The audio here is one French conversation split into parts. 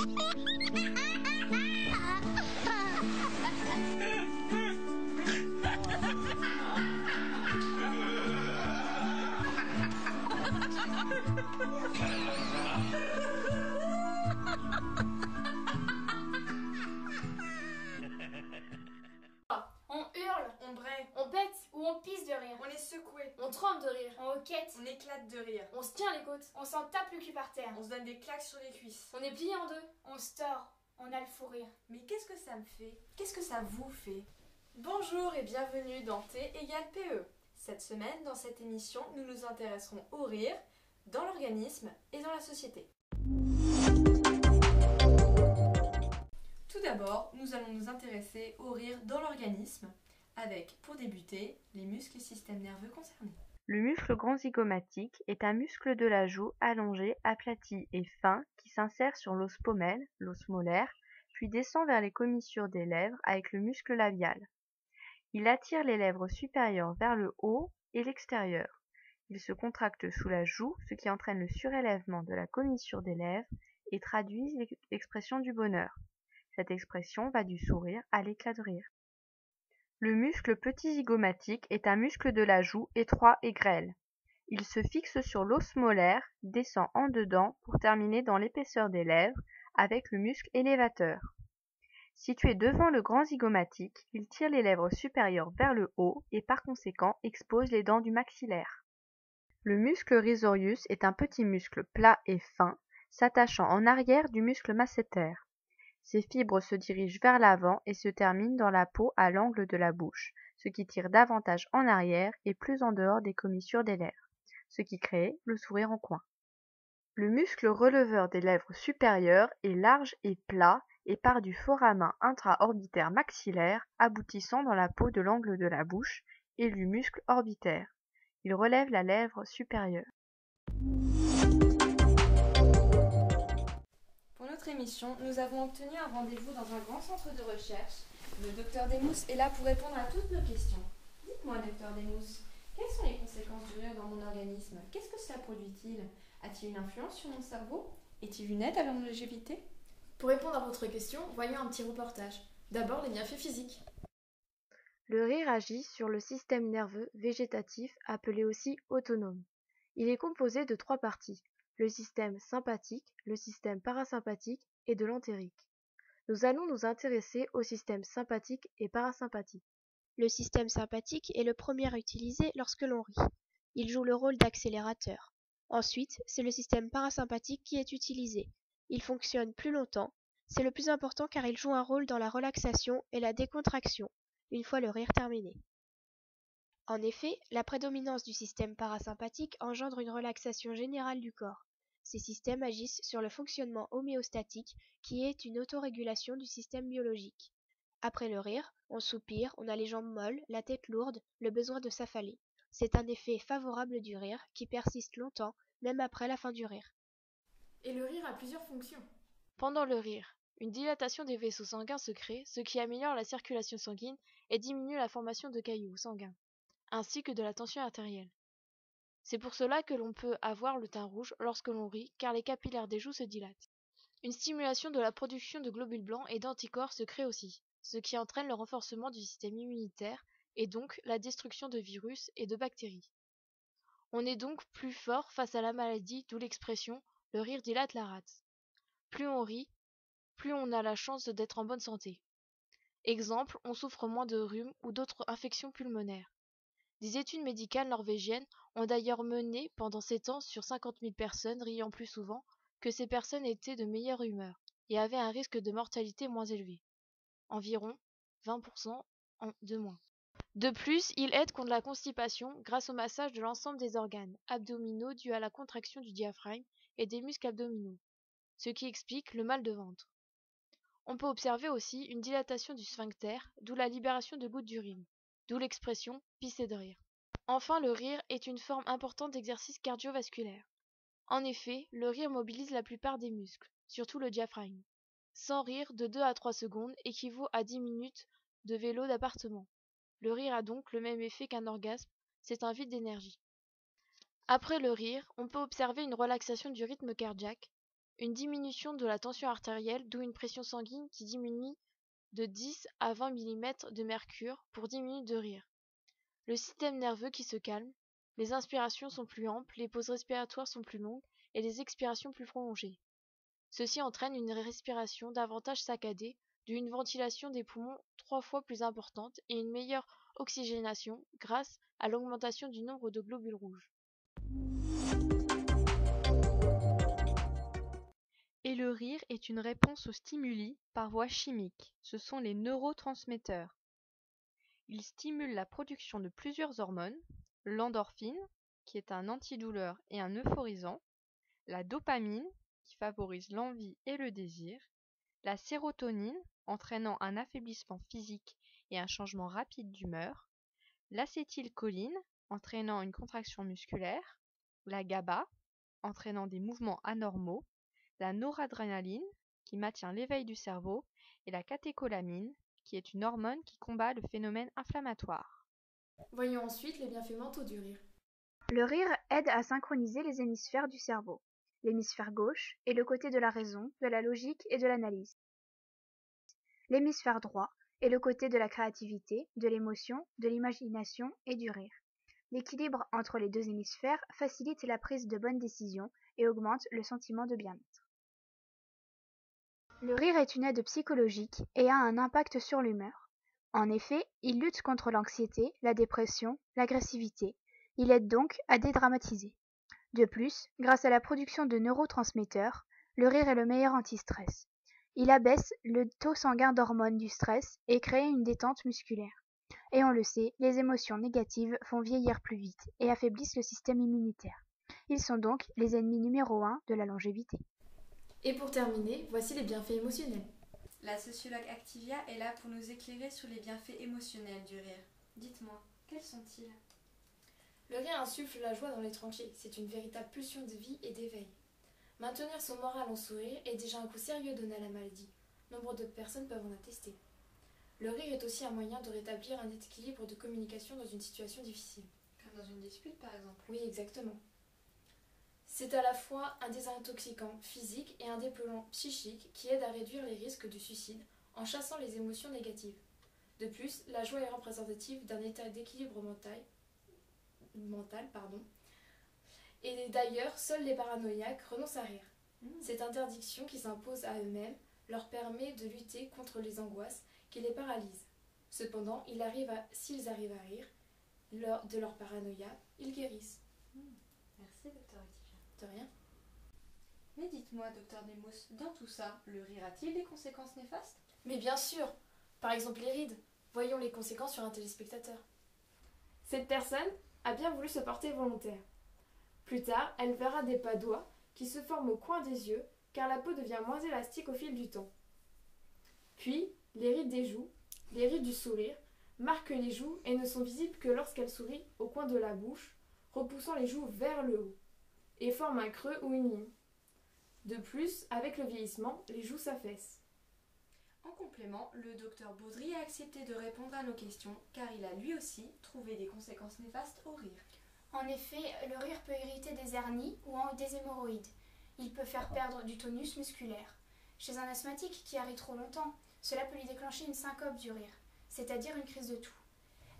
On hurle, On braie, on pète ou on pisse de rire. on est secoué, On trempe de rire, on hoquette, on éclate de rire, on se tient les côtes, on s'en tape le cul par terre. on se donne des claques sur les cuisses. On est plié en deux, on se tord, on a le fou rire. Mais qu'est-ce que ça me fait? Qu'est-ce que ça vous fait? Bonjour et bienvenue dans T égale PE. Cette semaine, dans cette émission, nous nous intéresserons au rire, dans l'organisme et dans la société. Tout d'abord, nous allons nous intéresser au rire dans l'organisme, avec, pour débuter, les muscles et systèmes nerveux concernés. Le muscle grand zygomatique est un muscle de la joue allongé, aplati et fin qui s'insère sur l'os pommel, l'os molaire, puis descend vers les commissures des lèvres avec le muscle labial. Il attire les lèvres supérieures vers le haut et l'extérieur. Il se contracte sous la joue, ce qui entraîne le surélèvement de la commissure des lèvres et traduit l'expression du bonheur. Cette expression va du sourire à l'éclat de rire. Le muscle petit zygomatique est un muscle de la joue étroit et grêle. Il se fixe sur l'os molaire, descend en dedans pour terminer dans l'épaisseur des lèvres avec le muscle élévateur. Situé devant le grand zygomatique, il tire les lèvres supérieures vers le haut et par conséquent expose les dents du maxillaire. Le muscle risorius est un petit muscle plat et fin, s'attachant en arrière du muscle masséter. Ses fibres se dirigent vers l'avant et se terminent dans la peau à l'angle de la bouche, ce qui tire davantage en arrière et plus en dehors des commissures des lèvres, ce qui crée le sourire en coin. Le muscle releveur des lèvres supérieures est large et plat et part du foramen intra-orbitaire maxillaire aboutissant dans la peau de l'angle de la bouche et du muscle orbitaire. Il relève la lèvre supérieure. Pour notre émission, nous avons obtenu un rendez-vous dans un grand centre de recherche. Le docteur Desmous est là pour répondre à toutes nos questions. Dites-moi, docteur Desmous, quelles sont les conséquences du rire dans mon organisme? Qu'est-ce que cela produit-il? A-t-il une influence sur mon cerveau? Est-il une aide à la longévité? Pour répondre à votre question, voyons un petit reportage. D'abord les bienfaits physiques. Le rire agit sur le système nerveux végétatif appelé aussi autonome. Il est composé de 3 parties, le système sympathique, le système parasympathique et de l'entérique. Nous allons nous intéresser au système sympathique et parasympathique. Le système sympathique est le premier à utiliser lorsque l'on rit. Il joue le rôle d'accélérateur. Ensuite, c'est le système parasympathique qui est utilisé. Il fonctionne plus longtemps. C'est le plus important car il joue un rôle dans la relaxation et la décontraction, une fois le rire terminé. En effet, la prédominance du système parasympathique engendre une relaxation générale du corps. Ces systèmes agissent sur le fonctionnement homéostatique, qui est une autorégulation du système biologique. Après le rire, on soupire, on a les jambes molles, la tête lourde, le besoin de s'affaler. C'est un effet favorable du rire qui persiste longtemps, même après la fin du rire. Et le rire a plusieurs fonctions. Pendant le rire, une dilatation des vaisseaux sanguins se crée, ce qui améliore la circulation sanguine et diminue la formation de caillots sanguins, ainsi que de la tension artérielle. C'est pour cela que l'on peut avoir le teint rouge lorsque l'on rit, car les capillaires des joues se dilatent. Une stimulation de la production de globules blancs et d'anticorps se crée aussi, ce qui entraîne le renforcement du système immunitaire et donc la destruction de virus et de bactéries. On est donc plus fort face à la maladie, d'où l'expression « le rire dilate la rate ». Plus on rit, plus on a la chance d'être en bonne santé. Exemple, on souffre moins de rhume ou d'autres infections pulmonaires. Des études médicales norvégiennes ont d'ailleurs mené pendant 7 ans sur 50 000 personnes riant plus souvent que ces personnes étaient de meilleure humeur et avaient un risque de mortalité moins élevé, environ 20% de moins. De plus, il aide contre la constipation grâce au massage de l'ensemble des organes abdominaux dû à la contraction du diaphragme et des muscles abdominaux, ce qui explique le mal de ventre. On peut observer aussi une dilatation du sphincter, d'où la libération de gouttes d'urine, d'où l'expression « pisser de rire ». Enfin, le rire est une forme importante d'exercice cardiovasculaire. En effet, le rire mobilise la plupart des muscles, surtout le diaphragme. Sans rire, de 2 à 3 secondes équivaut à 10 minutes de vélo d'appartement. Le rire a donc le même effet qu'un orgasme, c'est un vide d'énergie. Après le rire, on peut observer une relaxation du rythme cardiaque, une diminution de la tension artérielle, d'où une pression sanguine qui diminue de 10 à 20 mm de mercure pour 10 minutes de rire. Le système nerveux qui se calme, les inspirations sont plus amples, les pauses respiratoires sont plus longues et les expirations plus prolongées. Ceci entraîne une respiration davantage saccadée, due à une ventilation des poumons 3 fois plus importante et une meilleure oxygénation grâce à l'augmentation du nombre de globules rouges. Et le rire est une réponse aux stimuli par voie chimique. Ce sont les neurotransmetteurs. Il stimule la production de plusieurs hormones, l'endorphine, qui est un antidouleur et un euphorisant, la dopamine, qui favorise l'envie et le désir, la sérotonine, entraînant un affaiblissement physique et un changement rapide d'humeur, l'acétylcholine, entraînant une contraction musculaire, la GABA, entraînant des mouvements anormaux, la noradrénaline, qui maintient l'éveil du cerveau, et la catécholamine, qui est une hormone qui combat le phénomène inflammatoire. Voyons ensuite les bienfaits mentaux du rire. Le rire aide à synchroniser les hémisphères du cerveau. L'hémisphère gauche est le côté de la raison, de la logique et de l'analyse. L'hémisphère droit est le côté de la créativité, de l'émotion, de l'imagination et du rire. L'équilibre entre les deux hémisphères facilite la prise de bonnes décisions et augmente le sentiment de bien-être. Le rire est une aide psychologique et a un impact sur l'humeur. En effet, il lutte contre l'anxiété, la dépression, l'agressivité. Il aide donc à dédramatiser. De plus, grâce à la production de neurotransmetteurs, le rire est le meilleur anti-stress. Il abaisse le taux sanguin d'hormones du stress et crée une détente musculaire. Et on le sait, les émotions négatives font vieillir plus vite et affaiblissent le système immunitaire. Ils sont donc les ennemis numéro 1 de la longévité. Et pour terminer, voici les bienfaits émotionnels. La sociologue Activia est là pour nous éclairer sur les bienfaits émotionnels du rire. Dites-moi, quels sont-ils ? Le rire insuffle la joie dans les tranchées, c'est une véritable pulsion de vie et d'éveil. Maintenir son moral en sourire est déjà un coup sérieux donné à la maladie. Nombre de personnes peuvent en attester. Le rire est aussi un moyen de rétablir un équilibre de communication dans une situation difficile. Comme dans une dispute par exemple. Oui, exactement. C'est à la fois un désintoxicant physique et un dépolluant psychique qui aide à réduire les risques de suicide en chassant les émotions négatives. De plus, la joie est représentative d'un état d'équilibre mental. Et d'ailleurs, seuls les paranoïaques renoncent à rire. Cette interdiction qui s'impose à eux-mêmes leur permet de lutter contre les angoisses qui les paralysent. Cependant, s'ils arrivent à rire de leur paranoïa, ils guérissent. Merci, docteur Activia. De rien. Mais dites-moi, docteur Desmous, dans tout ça, le rire a-t-il des conséquences néfastes ? Mais bien sûr. Par exemple les rides. Voyons les conséquences sur un téléspectateur. Cette personne a bien voulu se porter volontaire. Plus tard, elle verra des padoies qui se forment au coin des yeux car la peau devient moins élastique au fil du temps. Puis, les rides des joues, les rides du sourire, marquent les joues et ne sont visibles que lorsqu'elle sourit au coin de la bouche, repoussant les joues vers le haut, et forment un creux ou une ligne. De plus, avec le vieillissement, les joues s'affaissent. En complément, le docteur Baudry a accepté de répondre à nos questions car il a lui aussi trouvé des conséquences néfastes au rire. En effet, le rire peut irriter des hernies ou des hémorroïdes. Il peut faire perdre du tonus musculaire. Chez un asthmatique qui a ri trop longtemps, cela peut lui déclencher une syncope du rire, c'est-à-dire une crise de toux.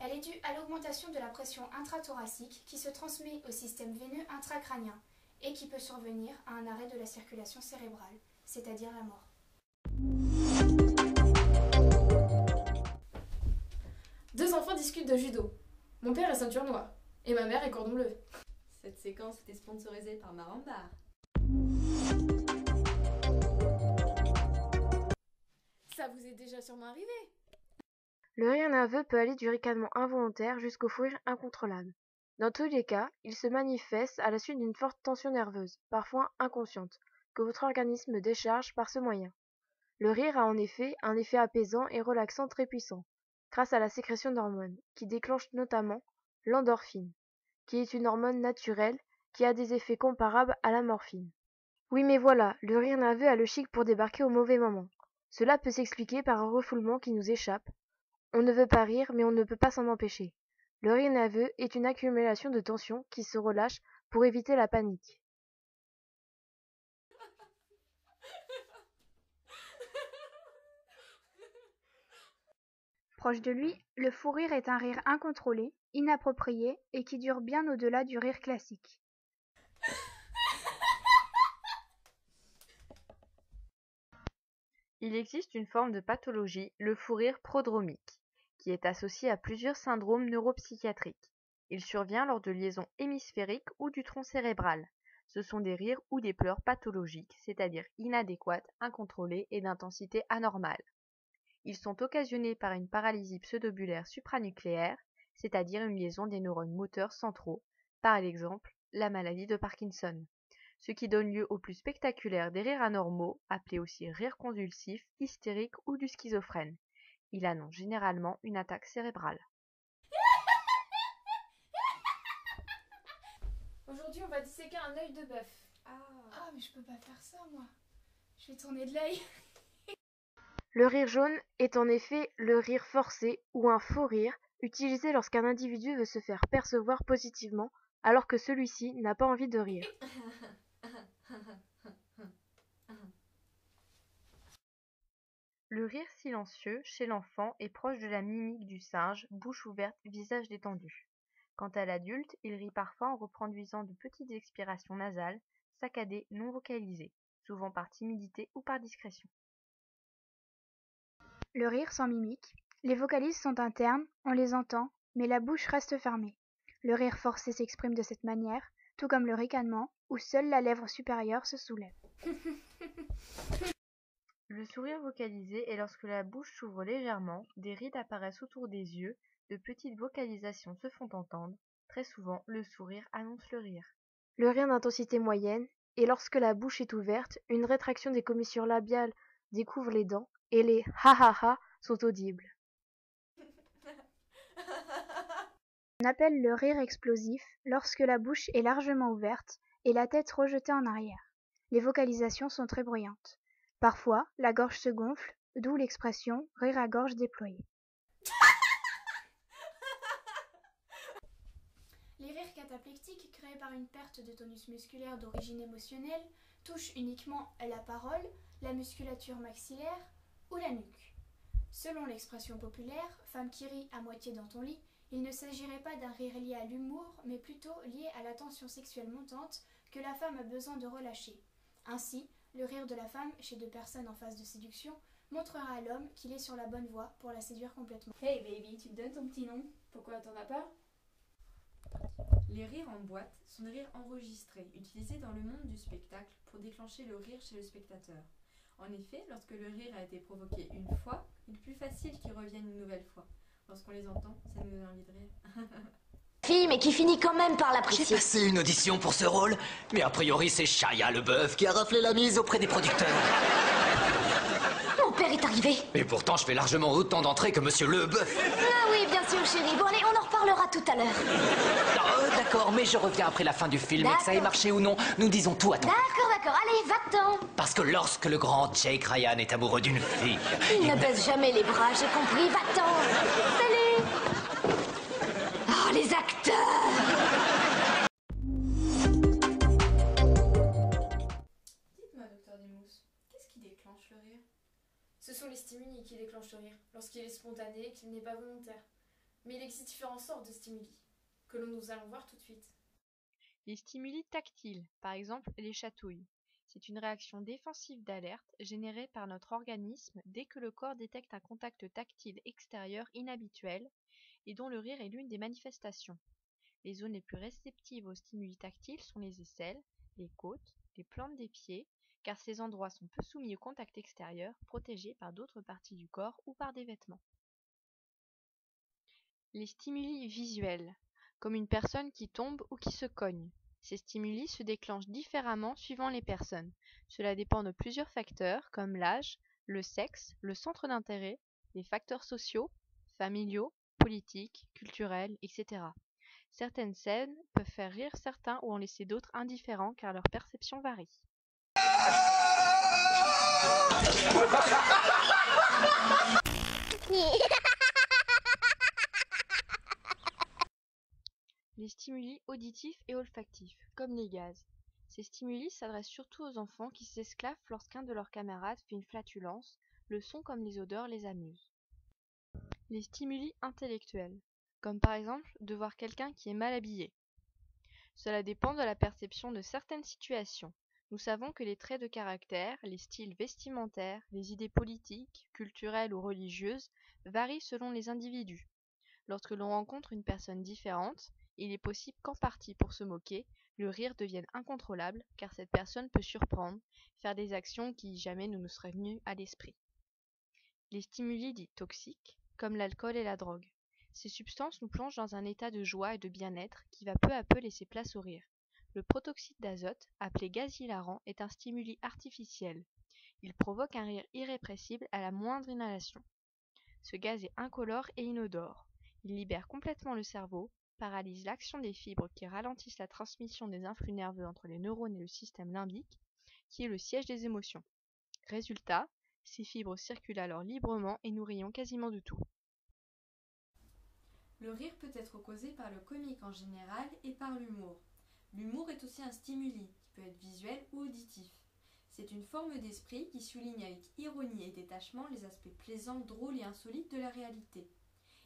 Elle est due à l'augmentation de la pression intrathoracique qui se transmet au système veineux intracrânien et qui peut survenir à un arrêt de la circulation cérébrale, c'est-à-dire la mort. Deux enfants discutent de judo. Mon père est ceinture noire et ma mère est cordon bleu. Cette séquence était sponsorisée par Marambar. Ça vous est déjà sûrement arrivé. Le rire nerveux peut aller du ricanement involontaire jusqu'au fou rire incontrôlable. Dans tous les cas, il se manifeste à la suite d'une forte tension nerveuse, parfois inconsciente, que votre organisme décharge par ce moyen. Le rire a en effet un effet apaisant et relaxant très puissant, grâce à la sécrétion d'hormones, qui déclenche notamment l'endorphine, qui est une hormone naturelle qui a des effets comparables à la morphine. Oui mais voilà, le rire nerveux a le chic pour débarquer au mauvais moment. Cela peut s'expliquer par un refoulement qui nous échappe. On ne veut pas rire, mais on ne peut pas s'en empêcher. Le rire nerveux est une accumulation de tension qui se relâche pour éviter la panique. Proche de lui, le fou rire est un rire incontrôlé, inapproprié et qui dure bien au-delà du rire classique. Il existe une forme de pathologie, le fou rire prodromique, qui est associé à plusieurs syndromes neuropsychiatriques. Il survient lors de liaisons hémisphériques ou du tronc cérébral. Ce sont des rires ou des pleurs pathologiques, c'est-à-dire inadéquates, incontrôlées et d'intensité anormale. Ils sont occasionnés par une paralysie pseudobulaire supranucléaire, c'est-à-dire une liaison des neurones moteurs centraux, par exemple la maladie de Parkinson, ce qui donne lieu au plus spectaculaire des rires anormaux, appelés aussi rire convulsif, hystérique ou du schizophrène. Il annonce généralement une attaque cérébrale. Aujourd'hui, on va disséquer un œil de bœuf. Ah, mais je peux pas faire ça, moi. Je vais tourner de l'œil. Le rire jaune est en effet le rire forcé ou un faux rire, utilisé lorsqu'un individu veut se faire percevoir positivement alors que celui-ci n'a pas envie de rire. Le rire silencieux chez l'enfant est proche de la mimique du singe, bouche ouverte, visage détendu. Quant à l'adulte, il rit parfois en reproduisant de petites expirations nasales, saccadées, non vocalisées, souvent par timidité ou par discrétion. Le rire sans mimique. Les vocalises sont internes, on les entend, mais la bouche reste fermée. Le rire forcé s'exprime de cette manière, tout comme le ricanement, où seule la lèvre supérieure se soulève. Le sourire vocalisé est lorsque la bouche s'ouvre légèrement, des rides apparaissent autour des yeux, de petites vocalisations se font entendre. Très souvent, le sourire annonce le rire. Le rire d'intensité moyenne est lorsque la bouche est ouverte, une rétraction des commissures labiales découvre les dents, et les ha ha ha sont audibles. On appelle le rire explosif lorsque la bouche est largement ouverte et la tête rejetée en arrière. Les vocalisations sont très bruyantes. Parfois, la gorge se gonfle, d'où l'expression rire à gorge déployée. Les rires cataplectiques, créés par une perte de tonus musculaire d'origine émotionnelle, touchent uniquement la parole, la musculature maxillaire ou la nuque. Selon l'expression populaire, femme qui rit à moitié dans ton lit, il ne s'agirait pas d'un rire lié à l'humour, mais plutôt lié à la tension sexuelle montante que la femme a besoin de relâcher. Ainsi, le rire de la femme, chez deux personnes en phase de séduction, montrera à l'homme qu'il est sur la bonne voie pour la séduire complètement. Hey baby, tu me donnes ton petit nom? Pourquoi t'en as peur? Les rires en boîte sont des rires enregistrés, utilisés dans le monde du spectacle pour déclencher le rire chez le spectateur. En effet, lorsque le rire a été provoqué une fois, il est plus facile qu'il revienne une nouvelle fois. Lorsqu'on les entend, ça nous donne envie de rire. Fille, mais qui finit quand même par J'ai l'apprécier. passé une audition pour ce rôle, mais a priori c'est Shia LeBeouf qui a raflé la mise auprès des producteurs. Mon père est arrivé. Et pourtant je fais largement autant d'entrées que Monsieur LeBeouf. Ah oui, bien sûr, chérie. Bon, allez, on en reparlera tout à l'heure. Oh, d'accord, mais je reviens après la fin du film, et que ça ait D'accord. marché ou non, nous disons tout à ton. D'accord, allez, va-t'en. Parce que lorsque le grand Jake Ryan est amoureux d'une fille, Il ne baisse jamais les bras, j'ai compris, va-t'en. Salut. Oh, les acteurs. Dites-moi, docteur Desmous, qu'est-ce qui déclenche le rire? Ce sont les stimuli qui déclenchent le rire, lorsqu'il est spontané et qu'il n'est pas volontaire. Mais il existe différentes sortes de stimuli, que nous allons voir tout de suite. Les stimuli tactiles, par exemple les chatouilles. C'est une réaction défensive d'alerte générée par notre organisme dès que le corps détecte un contact tactile extérieur inhabituel et dont le rire est l'une des manifestations. Les zones les plus réceptives aux stimuli tactiles sont les aisselles, les côtes, les plantes des pieds, car ces endroits sont peu soumis au contact extérieur, protégés par d'autres parties du corps ou par des vêtements. Les stimuli visuels, comme une personne qui tombe ou qui se cogne. Ces stimuli se déclenchent différemment suivant les personnes. Cela dépend de plusieurs facteurs comme l'âge, le sexe, le centre d'intérêt, les facteurs sociaux, familiaux, politiques, culturels, etc. Certaines scènes peuvent faire rire certains ou en laisser d'autres indifférents car leur perception varie. Les stimuli auditifs et olfactifs, comme les gaz. Ces stimuli s'adressent surtout aux enfants qui s'esclaffent lorsqu'un de leurs camarades fait une flatulence. Le son comme les odeurs les amusent. les stimuli intellectuels, comme par exemple de voir quelqu'un qui est mal habillé. Cela dépend de la perception de certaines situations. Nous savons que les traits de caractère, les styles vestimentaires, les idées politiques, culturelles ou religieuses varient selon les individus. Lorsque l'on rencontre une personne différente, il est possible qu'en partie pour se moquer, le rire devienne incontrôlable car cette personne peut surprendre, faire des actions qui jamais ne nous seraient venues à l'esprit. Les stimuli dits toxiques, comme l'alcool et la drogue. Ces substances nous plongent dans un état de joie et de bien-être qui va peu à peu laisser place au rire. Le protoxyde d'azote, appelé gaz hilarant, est un stimuli artificiel. Il provoque un rire irrépressible à la moindre inhalation. Ce gaz est incolore et inodore. Il libère complètement le cerveau, paralyse l'action des fibres qui ralentissent la transmission des influx nerveux entre les neurones et le système limbique, qui est le siège des émotions. Résultat, ces fibres circulent alors librement et nous rions quasiment de tout. Le rire peut être causé par le comique en général et par l'humour. L'humour est aussi un stimuli, qui peut être visuel ou auditif. C'est une forme d'esprit qui souligne avec ironie et détachement les aspects plaisants, drôles et insolites de la réalité.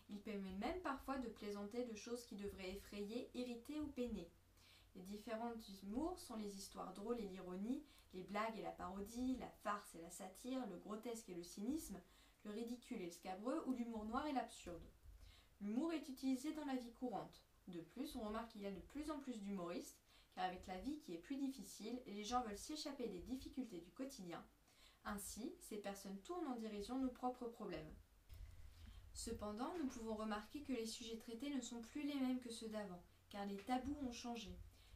Il permet même parfois de plaisanter de choses qui devraient effrayer, irriter ou peiner. Les différents humours sont les histoires drôles et l'ironie, les blagues et la parodie, la farce et la satire, le grotesque et le cynisme, le ridicule et le scabreux ou l'humour noir et l'absurde. L'humour est utilisé dans la vie courante. De plus, on remarque qu'il y a de plus en plus d'humoristes, car avec la vie qui est plus difficile, les gens veulent s'échapper des difficultés du quotidien. Ainsi, ces personnes tournent en dérision nos propres problèmes. Cependant, nous pouvons remarquer que les sujets traités ne sont plus les mêmes que ceux d'avant, car les tabous ont changé.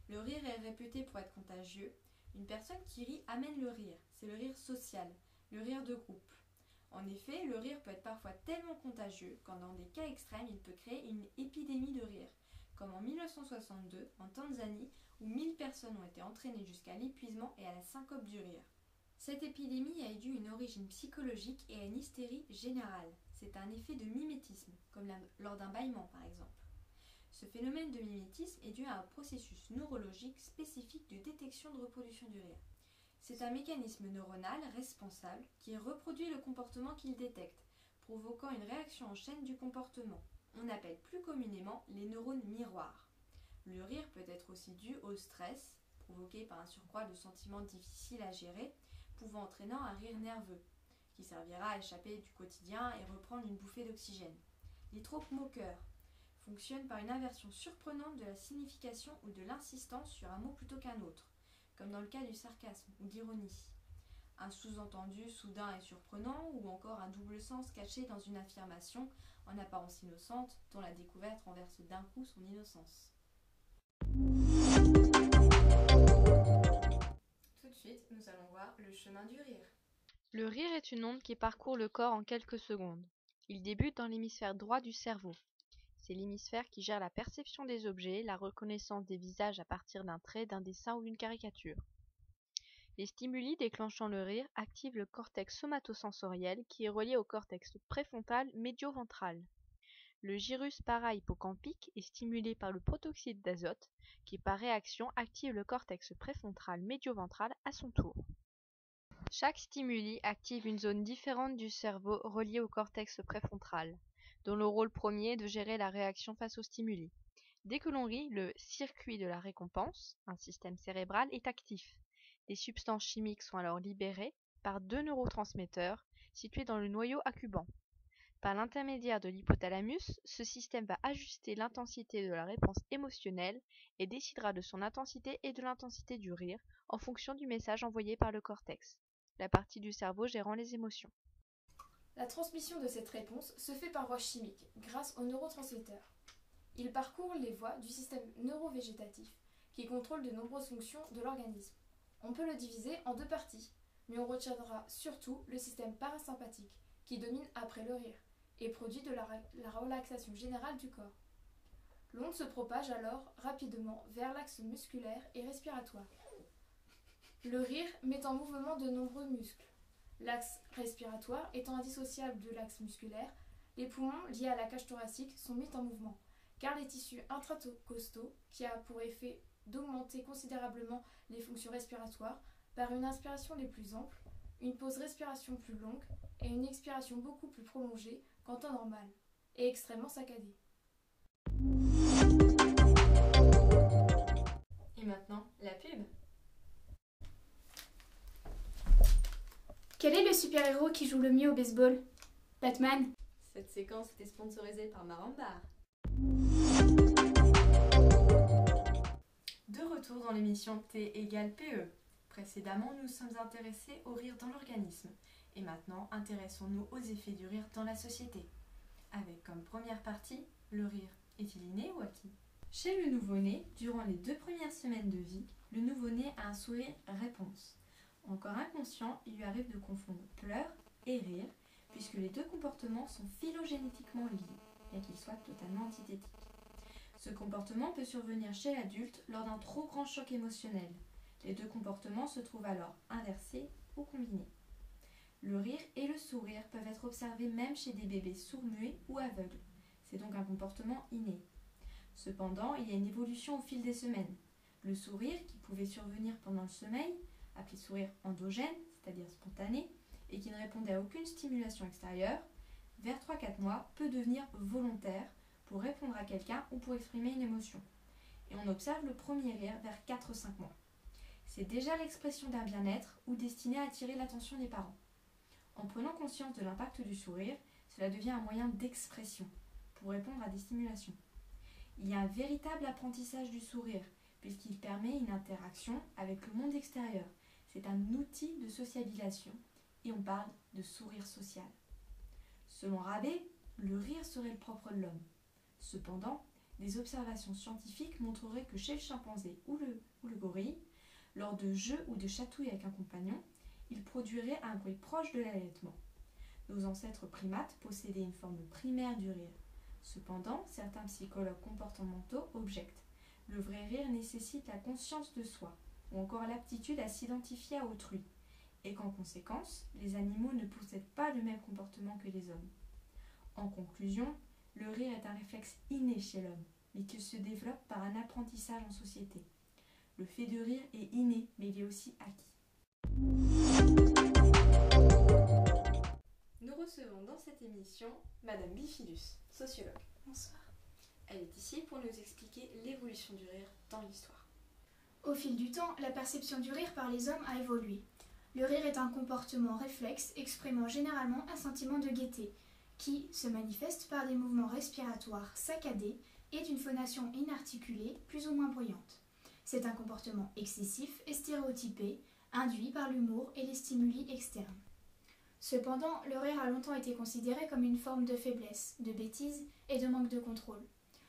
Le rire est réputé pour être contagieux. Une personne qui rit amène le rire. C'est le rire social, le rire de groupe. En effet, le rire peut être parfois tellement contagieux qu'en dans des cas extrêmes, il peut créer une épidémie de rire, comme en 1962 en Tanzanie où 1000 personnes ont été entraînées jusqu'à l'épuisement et à la syncope du rire. Cette épidémie a dû une origine psychologique et à une hystérie générale. C'est un effet de mimétisme, comme lors d'un bâillement par exemple. Ce phénomène de mimétisme est dû à un processus neurologique spécifique de détection de reproduction du rire. C'est un mécanisme neuronal responsable qui reproduit le comportement qu'il détecte, provoquant une réaction en chaîne du comportement. On appelle plus communément les neurones miroirs. Le rire peut être aussi dû au stress, provoqué par un surcroît de sentiments difficiles à gérer, pouvant entraîner un rire nerveux, qui servira à échapper du quotidien et reprendre une bouffée d'oxygène. Les tropes moqueurs fonctionnent par une inversion surprenante de la signification ou de l'insistance sur un mot plutôt qu'un autre, comme dans le cas du sarcasme ou d'ironie. Un sous-entendu soudain et surprenant ou encore un double sens caché dans une affirmation en apparence innocente dont la découverte renverse d'un coup son innocence. Tout de suite, nous allons voir le chemin du rire. Le rire est une onde qui parcourt le corps en quelques secondes. Il débute dans l'hémisphère droit du cerveau. C'est l'hémisphère qui gère la perception des objets, la reconnaissance des visages à partir d'un trait, d'un dessin ou d'une caricature. Les stimuli déclenchant le rire activent le cortex somatosensoriel qui est relié au cortex préfrontal médioventral. Le gyrus para-hippocampique est stimulé par le protoxyde d'azote qui par réaction active le cortex préfrontal médioventral à son tour. Chaque stimuli active une zone différente du cerveau reliée au cortex préfrontal, dont le rôle premier est de gérer la réaction face aux stimuli. Dès que l'on rit, le circuit de la récompense, un système cérébral, est actif. Des substances chimiques sont alors libérées par deux neurotransmetteurs situés dans le noyau accubant. Par l'intermédiaire de l'hypothalamus, ce système va ajuster l'intensité de la réponse émotionnelle et décidera de son intensité et de l'intensité du rire en fonction du message envoyé par le cortex, la partie du cerveau gérant les émotions. La transmission de cette réponse se fait par voie chimique, grâce aux neurotransmetteurs. Il parcourt les voies du système neurovégétatif, qui contrôle de nombreuses fonctions de l'organisme. On peut le diviser en deux parties, mais on retiendra surtout le système parasympathique, qui domine après le rire, et produit de la relaxation générale du corps. L'onde se propage alors rapidement vers l'axe musculaire et respiratoire. Le rire met en mouvement de nombreux muscles. L'axe respiratoire étant indissociable de l'axe musculaire, les poumons liés à la cage thoracique sont mis en mouvement, car les tissus intracostaux, qui a pour effet d'augmenter considérablement les fonctions respiratoires par une inspiration les plus amples, une pause respiration plus longue et une expiration beaucoup plus prolongée qu'en temps normal. et extrêmement saccadé. Et maintenant, la pub. Quel est le super-héros qui joue le mieux au baseball? Batman. Cette séquence était sponsorisée par Marambar. De retour dans l'émission T égale PE. Précédemment, nous sommes intéressés au rire dans l'organisme. Et maintenant, intéressons-nous aux effets du rire dans la société. Avec comme première partie, le rire est-il inné ou acquis? Chez le nouveau-né, durant les 2 premières semaines de vie, le nouveau-né a un sourire réponse. Encore inconscient, il lui arrive de confondre pleurs et rire, puisque les 2 comportements sont phylogénétiquement liés, bien qu'ils soient totalement antithétiques. Ce comportement peut survenir chez l'adulte lors d'un trop grand choc émotionnel. Les 2 comportements se trouvent alors inversés ou combinés. Le rire et le sourire peuvent être observés même chez des bébés sourds-muets ou aveugles. C'est donc un comportement inné. Cependant, il y a une évolution au fil des semaines. Le sourire, qui pouvait survenir pendant le sommeil, appelé sourire endogène, c'est-à-dire spontané, et qui ne répondait à aucune stimulation extérieure, vers 3-4 mois, peut devenir volontaire pour répondre à quelqu'un ou pour exprimer une émotion. Et on observe le premier rire vers 4-5 mois. C'est déjà l'expression d'un bien-être ou destiné à attirer l'attention des parents. En prenant conscience de l'impact du sourire, cela devient un moyen d'expression pour répondre à des stimulations. Il y a un véritable apprentissage du sourire, puisqu'il permet une interaction avec le monde extérieur. C'est un outil de sociabilisation, et on parle de sourire social. Selon Rabé, le rire serait le propre de l'homme. Cependant, des observations scientifiques montreraient que chez le chimpanzé ou le gorille, lors de jeux ou de chatouilles avec un compagnon, il produirait un bruit proche de l'allaitement. Nos ancêtres primates possédaient une forme primaire du rire. Cependant, certains psychologues comportementaux objectent. Le vrai rire nécessite la conscience de soi, ou encore l'aptitude à s'identifier à autrui, et qu'en conséquence, les animaux ne possèdent pas le même comportement que les hommes. En conclusion, le rire est un réflexe inné chez l'homme, mais qui se développe par un apprentissage en société. Le fait de rire est inné, mais il est aussi acquis. Nous recevons dans cette émission Madame Bifilus, sociologue. Bonsoir. Elle est ici pour nous expliquer l'évolution du rire dans l'histoire. Au fil du temps, la perception du rire par les hommes a évolué. Le rire est un comportement réflexe exprimant généralement un sentiment de gaieté, qui se manifeste par des mouvements respiratoires saccadés et d'une phonation inarticulée plus ou moins bruyante. C'est un comportement excessif et stéréotypé, induit par l'humour et les stimuli externes. Cependant, le rire a longtemps été considéré comme une forme de faiblesse, de bêtise et de manque de contrôle.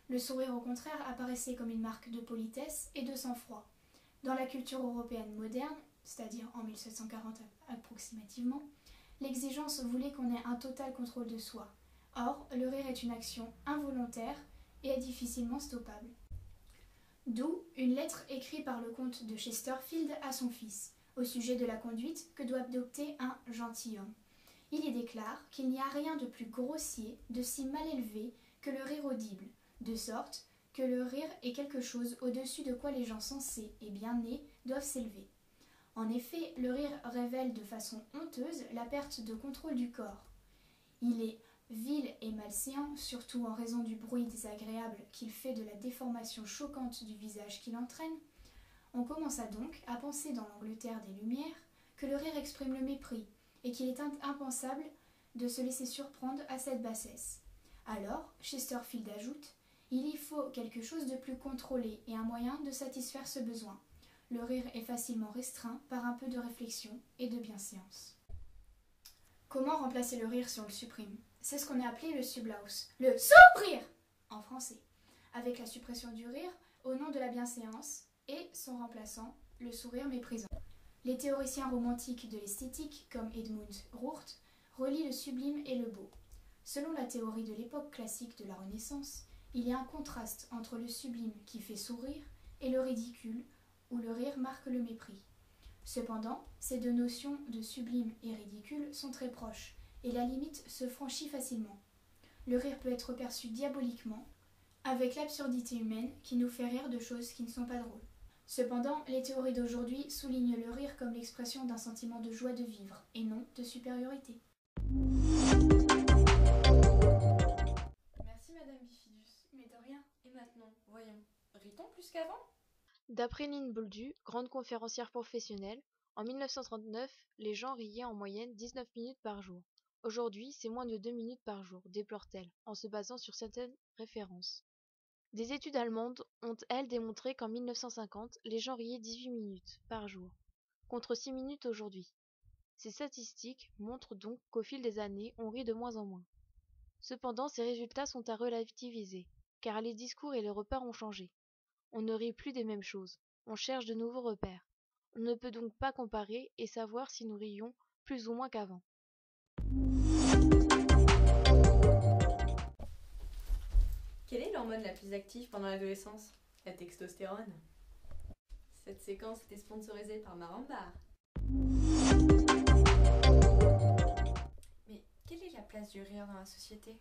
Le sourire, au contraire, apparaissait comme une marque de politesse et de sang-froid. Dans la culture européenne moderne, c'est-à-dire en 1740 approximativement, l'exigence voulait qu'on ait un total contrôle de soi. Or, le rire est une action involontaire et est difficilement stoppable. D'où une lettre écrite par le comte de Chesterfield à son fils, au sujet de la conduite que doit adopter un gentilhomme. Il y déclare qu'il n'y a rien de plus grossier, de si mal élevé que le rire audible, de sorte que le rire est quelque chose au-dessus de quoi les gens sensés et bien nés doivent s'élever. En effet, le rire révèle de façon honteuse la perte de contrôle du corps. Il est vil et malséant, surtout en raison du bruit désagréable qu'il fait de la déformation choquante du visage qu'il entraîne. On commença donc à penser dans l'Angleterre des Lumières que le rire exprime le mépris et qu'il est impensable de se laisser surprendre à cette bassesse. Alors, Chesterfield ajoute « Il y faut quelque chose de plus contrôlé et un moyen de satisfaire ce besoin. Le rire est facilement restreint par un peu de réflexion et de bienséance. » Comment remplacer le rire si on le supprime? C'est ce qu'on a appelé le sublaus, le sourire en français, avec la suppression du rire au nom de la bienséance et son remplaçant, le sourire méprisant. Les théoriciens romantiques de l'esthétique, comme Edmund Rourt, relient le sublime et le beau. Selon la théorie de l'époque classique de la Renaissance, il y a un contraste entre le sublime qui fait sourire et le ridicule, où le rire marque le mépris. Cependant, ces deux notions de sublime et ridicule sont très proches, et la limite se franchit facilement. Le rire peut être perçu diaboliquement, avec l'absurdité humaine qui nous fait rire de choses qui ne sont pas drôles. Cependant, les théories d'aujourd'hui soulignent le rire comme l'expression d'un sentiment de joie de vivre, et non de supériorité. Merci Madame Bifidus. Mais de rien. Et maintenant, voyons, rit-on plus qu'avant? D'après Lynn Bolduc, grande conférencière professionnelle, en 1939, les gens riaient en moyenne 19 minutes par jour. Aujourd'hui, c'est moins de 2 minutes par jour, déplore-t-elle, en se basant sur certaines références. Des études allemandes ont, elles, démontré qu'en 1950, les gens riaient 18 minutes par jour, contre 6 minutes aujourd'hui. Ces statistiques montrent donc qu'au fil des années, on rit de moins en moins. Cependant, ces résultats sont à relativiser, car les discours et les repères ont changé. On ne rit plus des mêmes choses, on cherche de nouveaux repères. On ne peut donc pas comparer et savoir si nous rions plus ou moins qu'avant. Quelle est l'hormone la plus active pendant l'adolescence? La testostérone. Cette séquence était sponsorisée par Marambar. Mais quelle est la place du rire dans la société?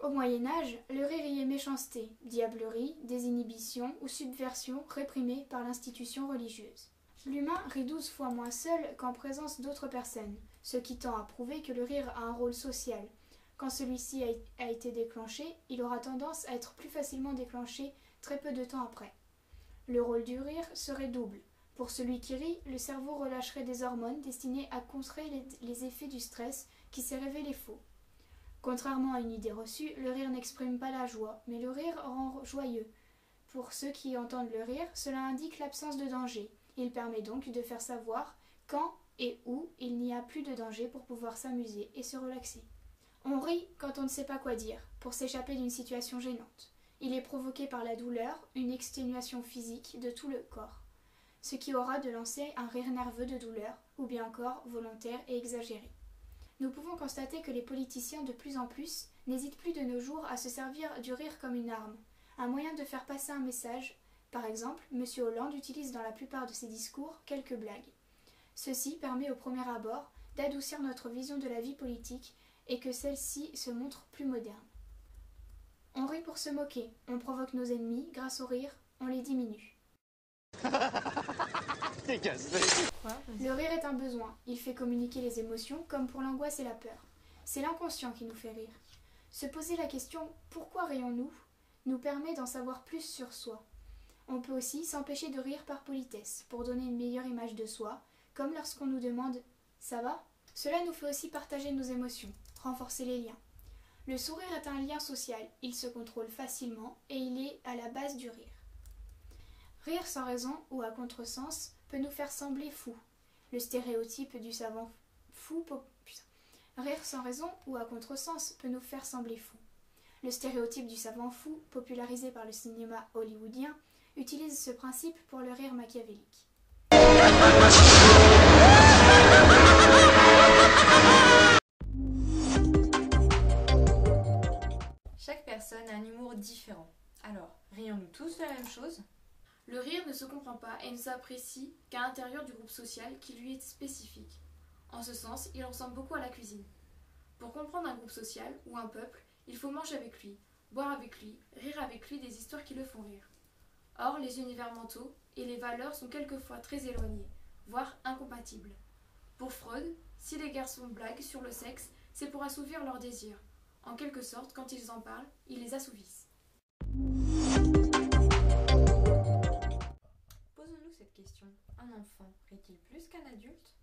Au Moyen-Âge, le rire y est méchanceté, diablerie, désinhibition ou subversion réprimée par l'institution religieuse. L'humain rit 12 fois moins seul qu'en présence d'autres personnes, ce qui tend à prouver que le rire a un rôle social. Quand celui-ci a été déclenché, il aura tendance à être plus facilement déclenché très peu de temps après. Le rôle du rire serait double. Pour celui qui rit, le cerveau relâcherait des hormones destinées à contrer les effets du stress qui s'est révélé faux. Contrairement à une idée reçue, le rire n'exprime pas la joie, mais le rire rend joyeux. Pour ceux qui entendent le rire, cela indique l'absence de danger. Il permet donc de faire savoir quand et où il n'y a plus de danger pour pouvoir s'amuser et se relaxer. On rit quand on ne sait pas quoi dire, pour s'échapper d'une situation gênante. Il est provoqué par la douleur, une exténuation physique de tout le corps, ce qui aura de lancer un rire nerveux de douleur, ou bien encore volontaire et exagéré. Nous pouvons constater que les politiciens de plus en plus n'hésitent plus de nos jours à se servir du rire comme une arme, un moyen de faire passer un message. Par exemple, M. Hollande utilise dans la plupart de ses discours quelques blagues. Ceci permet au premier abord d'adoucir notre vision de la vie politique et que celle-ci se montre plus moderne. On rit pour se moquer, on provoque nos ennemis, grâce au rire, on les diminue. Le rire est un besoin, il fait communiquer les émotions comme pour l'angoisse et la peur. C'est l'inconscient qui nous fait rire. Se poser la question « Pourquoi rions-nous » nous permet d'en savoir plus sur soi. On peut aussi s'empêcher de rire par politesse, pour donner une meilleure image de soi, comme lorsqu'on nous demande « Ça va ?» Cela nous fait aussi partager nos émotions, renforcer les liens. Le sourire est un lien social, il se contrôle facilement et il est à la base du rire. Rire sans raison ou à contresens peut nous faire sembler fous. Le stéréotype du savant fou... Rire sans raison ou à contresens peut nous faire sembler fous. Le stéréotype du savant fou, popularisé par le cinéma hollywoodien, utilise ce principe pour le rire machiavélique. Chaque personne a un humour différent. Alors, rions-nous tous de la même chose? Le rire ne se comprend pas et ne s'apprécie qu'à l'intérieur du groupe social qui lui est spécifique. En ce sens, il ressemble beaucoup à la cuisine. Pour comprendre un groupe social ou un peuple, il faut manger avec lui, boire avec lui, rire avec lui des histoires qui le font rire. Or, les univers mentaux et les valeurs sont quelquefois très éloignés, voire incompatibles. Pour Freud, si les garçons blaguent sur le sexe, c'est pour assouvir leurs désirs. En quelque sorte, quand ils en parlent, ils les assouvissent. Posons-nous cette question. Un enfant rit-il plus qu'un adulte?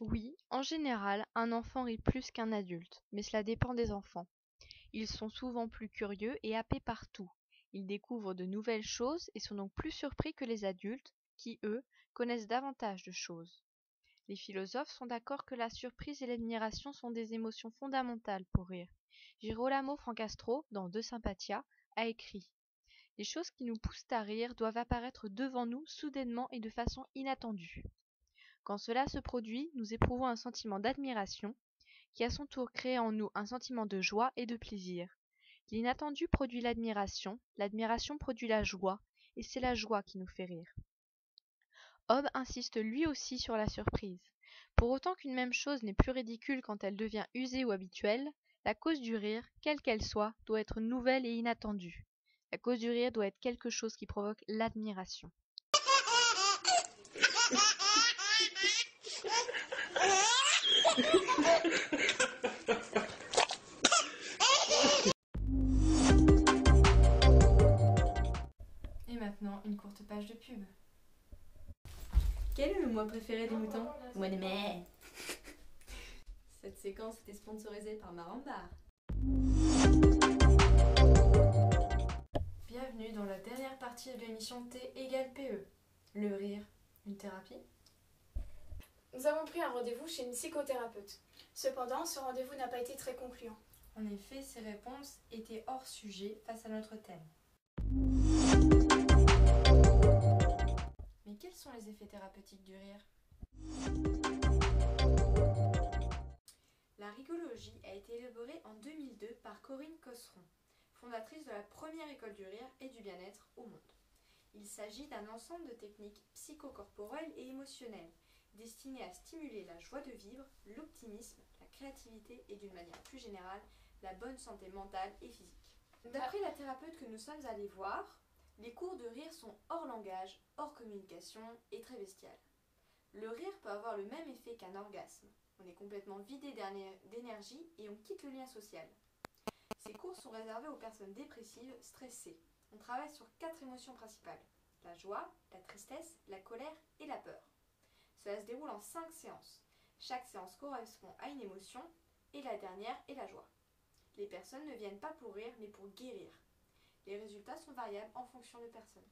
Oui, en général, un enfant rit plus qu'un adulte, mais cela dépend des enfants. Ils sont souvent plus curieux et happés par tout. Ils découvrent de nouvelles choses et sont donc plus surpris que les adultes, qui, eux, connaissent davantage de choses. Les philosophes sont d'accord que la surprise et l'admiration sont des émotions fondamentales pour rire. Girolamo Francastro, dans De Sympathia, a écrit « Les choses qui nous poussent à rire doivent apparaître devant nous soudainement et de façon inattendue. Quand cela se produit, nous éprouvons un sentiment d'admiration, qui à son tour crée en nous un sentiment de joie et de plaisir. L'inattendu produit l'admiration produit la joie, et c'est la joie qui nous fait rire. » Hobbes insiste lui aussi sur la surprise. Pour autant qu'une même chose n'est plus ridicule quand elle devient usée ou habituelle, la cause du rire, quelle qu'elle soit, doit être nouvelle et inattendue. La cause du rire doit être quelque chose qui provoque l'admiration. mois préféré des moutons? Mois de mai. Cette séquence était sponsorisée par Marambar. Bienvenue dans la dernière partie de l'émission T égale PE. Le rire, une thérapie? Nous avons pris un rendez-vous chez une psychothérapeute. Cependant, ce rendez-vous n'a pas été très concluant. En effet, ces réponses étaient hors sujet face à notre thème. Mais quels sont les effets thérapeutiques du rire? La rigologie a été élaborée en 2002 par Corinne Cosseron, fondatrice de la première école du rire et du bien-être au monde. Il s'agit d'un ensemble de techniques psychocorporelles et émotionnelles destinées à stimuler la joie de vivre, l'optimisme, la créativité et d'une manière plus générale, la bonne santé mentale et physique. D'après la thérapeute que nous sommes allés voir, les cours de rire sont hors langage, hors communication et très bestial. Le rire peut avoir le même effet qu'un orgasme. On est complètement vidé d'énergie et on quitte le lien social. Ces cours sont réservés aux personnes dépressives, stressées. On travaille sur 4 émotions principales: la joie, la tristesse, la colère et la peur. Cela se déroule en 5 séances. Chaque séance correspond à une émotion et la dernière est la joie. Les personnes ne viennent pas pour rire mais pour guérir. Les résultats sont variables en fonction de personnes.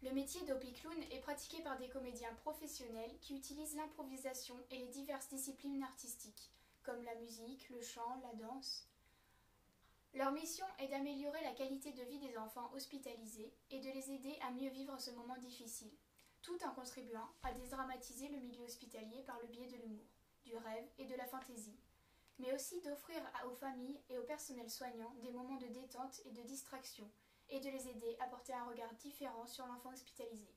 Le métier d'OP-clown est pratiqué par des comédiens professionnels qui utilisent l'improvisation et les diverses disciplines artistiques, comme la musique, le chant, la danse. Leur mission est d'améliorer la qualité de vie des enfants hospitalisés et de les aider à mieux vivre ce moment difficile, tout en contribuant à dédramatiser le milieu hospitalier par le biais de l'humour, du rêve et de la fantaisie, mais aussi d'offrir aux familles et au personnel soignant des moments de détente et de distraction, et de les aider à porter un regard différent sur l'enfant hospitalisé.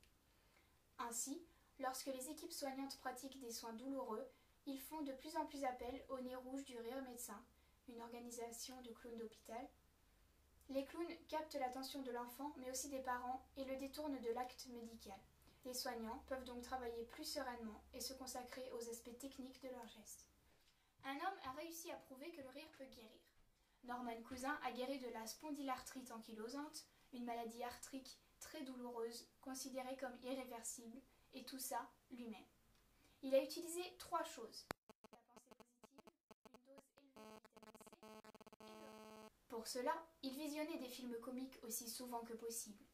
Ainsi, lorsque les équipes soignantes pratiquent des soins douloureux, ils font de plus en plus appel au Nez Rouge du Rire Médecin, une organisation de clowns d'hôpital. Les clowns captent l'attention de l'enfant, mais aussi des parents, et le détournent de l'acte médical. Les soignants peuvent donc travailler plus sereinement et se consacrer aux aspects techniques de leurs gestes. Un homme a réussi à prouver que le rire peut guérir. Norman Cousin a guéri de la spondylarthrite ankylosante, une maladie arthrique très douloureuse, considérée comme irréversible, et tout ça lui-même. Il a utilisé 3 choses: la pensée positive, une dose élevée de vitamine C et le rire. Pour cela, il visionnait des films comiques aussi souvent que possible.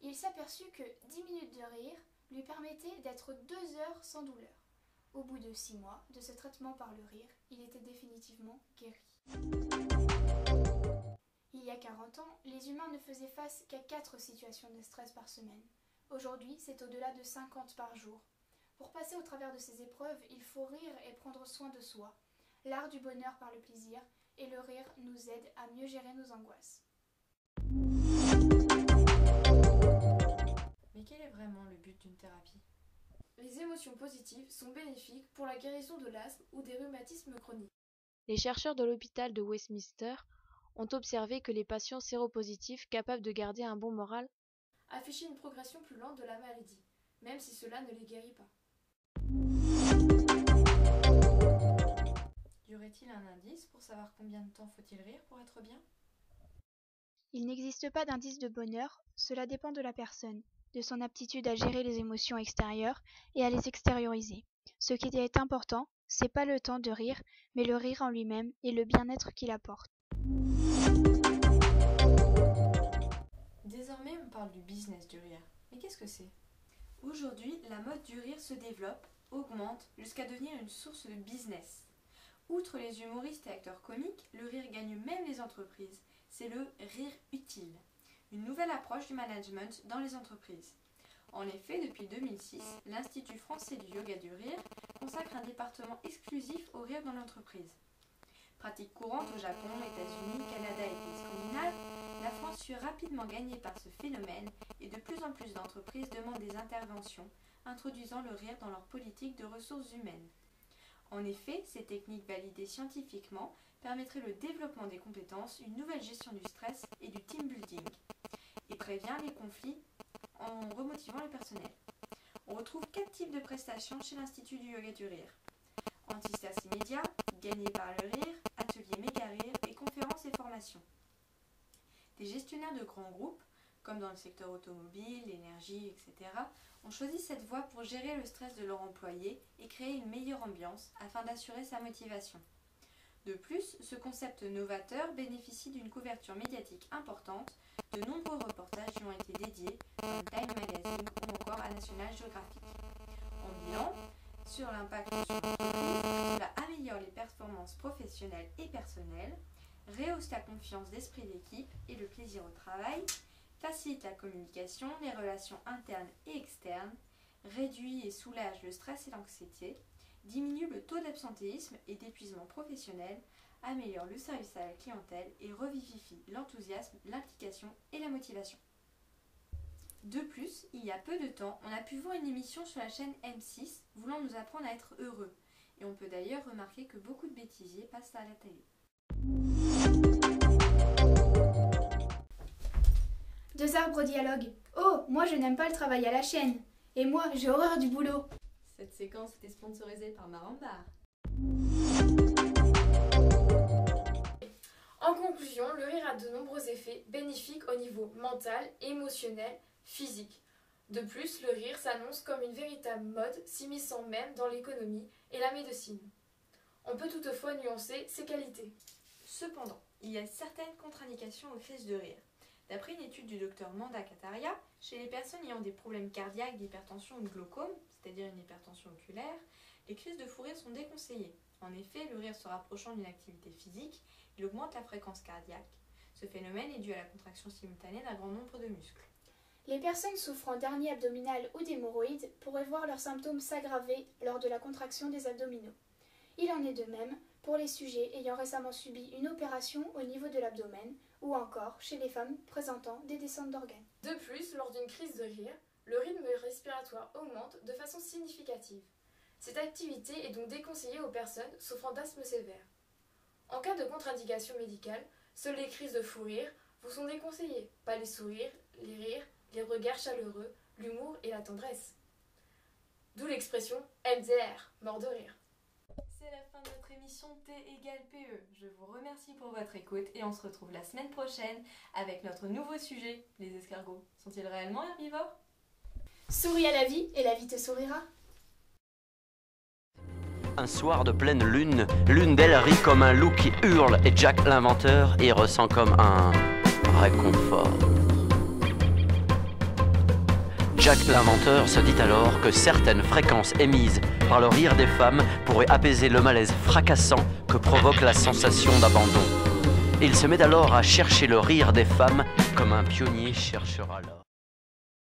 Il s'aperçut que 10 minutes de rire lui permettaient d'être 2 heures sans douleur. Au bout de 6 mois de ce traitement par le rire, il était définitivement guéri. Il y a 40 ans, les humains ne faisaient face qu'à 4 situations de stress par semaine. Aujourd'hui, c'est au-delà de 50 par jour. Pour passer au travers de ces épreuves, il faut rire et prendre soin de soi. L'art du bonheur par le plaisir, et le rire nous aide à mieux gérer nos angoisses. Mais quel est vraiment le but d'une thérapie? Les émotions positives sont bénéfiques pour la guérison de l'asthme ou des rhumatismes chroniques. Les chercheurs de l'hôpital de Westminster ont observé que les patients séropositifs capables de garder un bon moral affichaient une progression plus lente de la maladie, même si cela ne les guérit pas. Y aurait-il un indice pour savoir combien de temps faut-il rire pour être bien? Il n'existe pas d'indice de bonheur, cela dépend de la personne, de son aptitude à gérer les émotions extérieures et à les extérioriser. Ce qui est important, c'est pas le temps de rire, mais le rire en lui-même et le bien-être qu'il apporte. Désormais, on parle du business du rire. Mais qu'est-ce que c'est? Aujourd'hui, la mode du rire se développe, augmente, jusqu'à devenir une source de business. Outre les humoristes et acteurs comiques, le rire gagne même les entreprises. C'est le rire utile, une nouvelle approche du management dans les entreprises. En effet, depuis 2006, l'Institut français du yoga du rire consacre un département exclusif au rire dans l'entreprise. Pratique courante au Japon, États-Unis, Canada et pays scandinaves, la France fut rapidement gagnée par ce phénomène et de plus en plus d'entreprises demandent des interventions introduisant le rire dans leur politique de ressources humaines. En effet, ces techniques validées scientifiquement permettraient le développement des compétences, une nouvelle gestion du stress et du team building, et prévient les conflits en remotivant le personnel. On retrouve 4 types de prestations chez l'Institut du yoga du rire. Anti-stress immédiat, gagné par le rire, atelier méga rire et conférences et formations. Des gestionnaires de grands groupes comme dans le secteur automobile, l'énergie, etc., ont choisi cette voie pour gérer le stress de leurs employés et créer une meilleure ambiance afin d'assurer sa motivation. De plus, ce concept novateur bénéficie d'une couverture médiatique importante. De nombreux reportages y ont été dédiés, comme Time Magazine ou encore à National Geographic. En bilan, sur l'impact sur l'entreprise, cela améliore les performances professionnelles et personnelles, rehausse la confiance d'esprit d'équipe et le plaisir au travail, facilite la communication, les relations internes et externes, réduit et soulage le stress et l'anxiété, diminue le taux d'absentéisme et d'épuisement professionnel, améliore le service à la clientèle et revivifie l'enthousiasme, l'implication et la motivation. De plus, il y a peu de temps, on a pu voir une émission sur la chaîne M6 voulant nous apprendre à être heureux. Et on peut d'ailleurs remarquer que beaucoup de bêtisiers passent à la télé. Deux arbres dialoguent. Oh, moi je n'aime pas le travail à la chaîne. Et moi, j'ai horreur du boulot. Cette séquence était sponsorisée par Marambar. En conclusion, le rire a de nombreux effets bénéfiques au niveau mental, émotionnel, physique. De plus, le rire s'annonce comme une véritable mode s'immisçant même dans l'économie et la médecine. On peut toutefois nuancer ses qualités. Cependant, il y a certaines contre-indications aux crises de rire. D'après une étude du docteur Manda Kataria, chez les personnes ayant des problèmes cardiaques, d'hypertension ou de glaucome, c'est-à-dire une hypertension oculaire, les crises de fou rire sont déconseillées. En effet, le rire se rapprochant d'une activité physique, il augmente la fréquence cardiaque. Ce phénomène est dû à la contraction simultanée d'un grand nombre de muscles. Les personnes souffrant d'hernie abdominale ou d'hémorroïdes pourraient voir leurs symptômes s'aggraver lors de la contraction des abdominaux. Il en est de même pour les sujets ayant récemment subi une opération au niveau de l'abdomen ou encore chez les femmes présentant des descentes d'organes. De plus, lors d'une crise de rire, le rythme respiratoire augmente de façon significative. Cette activité est donc déconseillée aux personnes souffrant d'asthme sévère. En cas de contre-indication médicale, seules les crises de fou rire vous sont déconseillées, pas les sourires, les rires, les regards chaleureux, l'humour et la tendresse. D'où l'expression MDR, mort de rire. C'est la fin de notre émission T égale PE. Je vous remercie pour votre écoute et on se retrouve la semaine prochaine avec notre nouveau sujet. Les escargots sont-ils réellement herbivores ? Souris à la vie et la vie te sourira. Un soir de pleine lune, l'une d'elles rit comme un loup qui hurle et Jack l'inventeur y ressent comme un réconfort. Jack l'inventeur se dit alors que certaines fréquences émises par le rire des femmes pourraient apaiser le malaise fracassant que provoque la sensation d'abandon. Il se met alors à chercher le rire des femmes comme un pionnier cherchera l'or.